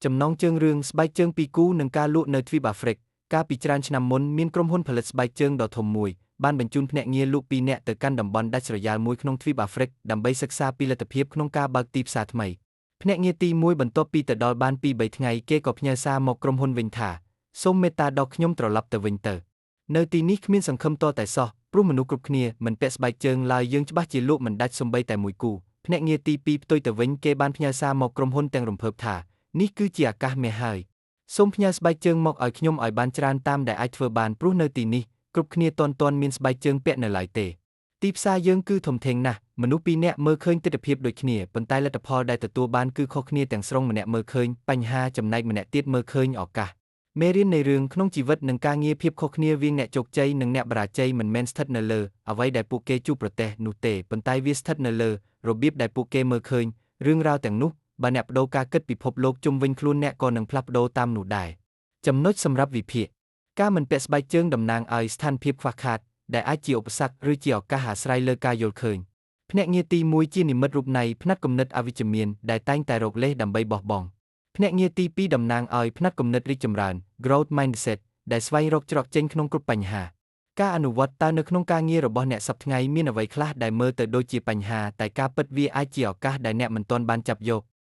ចំណងជើងរឿងស្បែកជើងពីរគូនឹងការលក់នៅទ្វីបអាហ្វ្រិកកាលពីច្រើនឆ្នាំមុនមានក្រុមហ៊ុនផលិតស្បែកជើងដ៏ធំមួយបានបញ្ជូនភ្នាក់ងារលក់2នាក់ទៅកាន់តំបន់ដាច់ស្រយាលមួយក្នុងទ្វីបអាហ្វ្រិកដើម្បីសិក្សាពីលទ្ធភាពក្នុងការបើកទីផ្សារថ្មីភ្នាក់ងារទី1បន្ទាប់ពីទៅដល់បាន2-3ថ្ងៃគេក៏ផ្ញើសារមកក្រុមហ៊ុនវិញថាសូមមេត្តាដកខ្ញុំត្រឡប់ទៅវិញទៅនៅទីនេះគ្មានសង្ឃឹមតតែសោះព្រោះមនុស្សគ្រប់គ្នាមិនពាក់ស្បែកជើងឡើយយើងច្បាស់ជាលក់មិនដាច់សូម្បីតែមួយគូភ្នាក់ងារទី2ផ្ទុយទៅវិញគេបានផ្ញើសារមកក្រុមហ៊ុនទាំងរំភើបថានេះគឺជាឱកាសមាសហើយសូមផ្ញើស្បែកជើងមកឲ្យខ្ញុំឲ្យបានច្រើនតាមដែលអាចធ្វើបានព្រោះនៅទីនេះគ្រប់គ្នាទាន់មានស្បែកជើងពាក់នៅឡើយទេទីផ្សារយើងគឺធំធេងណាស់មនុស្ស2នាក់មើលឃើញទិដ្ឋភាពដូចគ្នាប៉ុន្តែលទ្ធផលដែលទទួលបានគឺខុសគ្នាទាំងស្រុងម្នាក់មើលឃើញបញ្ហាចំណែកម្នាក់ទៀតមើលឃើញឱកាសមេរៀននៃរឿងក្នុងជីវិតនិងការងារភាពខុសគ្នាវាងអ្នកជោគជ័យនិងអ្នកបរាជ័យមិនមែនស្ថិតនៅលើអ្វីដែលពួកគេជួបប្រទះនោះទេប៉ុន្តែវាស្ថិតនៅលើរបៀបដែលពួកគេមើលឃើញរឿងរ៉ាវទាំងនោះបើអ្នកបដូរការគិតពិភពលោកជុំវិញខ្លួនអ្នកក៏នឹងផ្លាស់ប្ដូរតាមនោះដែរចំណុចសម្រាប់វិភាគការមិនពាក់ស្បែកជើងតំណាងឲ្យស្ថានភាពខ្វះខាតដែលអាចជាឧបសគ្គឬជាឱកាសអាស្រ័យលើការយល់ឃើញភ្នាក់ងារទី1ជានិមិត្តរូបនៃផ្នត់គំនិតអវិជ្ជមានដែលតែងតែរកលេសដើម្បីបោះបង់ភ្នាក់ងារទី2តំណាងឲ្យផ្នត់គំនិតរីកចម្រើន growth mindset ដែលស្វែងរកច្រកចេញក្នុងគ្រប់បញ្ហាការអនុវត្តតើនៅក្នុងការងាររបស់អ្នកសប្តាហ៍ថ្ងៃមានអ្វីខ្លះដែលមើលទៅដូចជាបញ្ហាតែការពិតវាអាចជាឱកាសដែលអ្នកមិនទាន់បានចាប់យក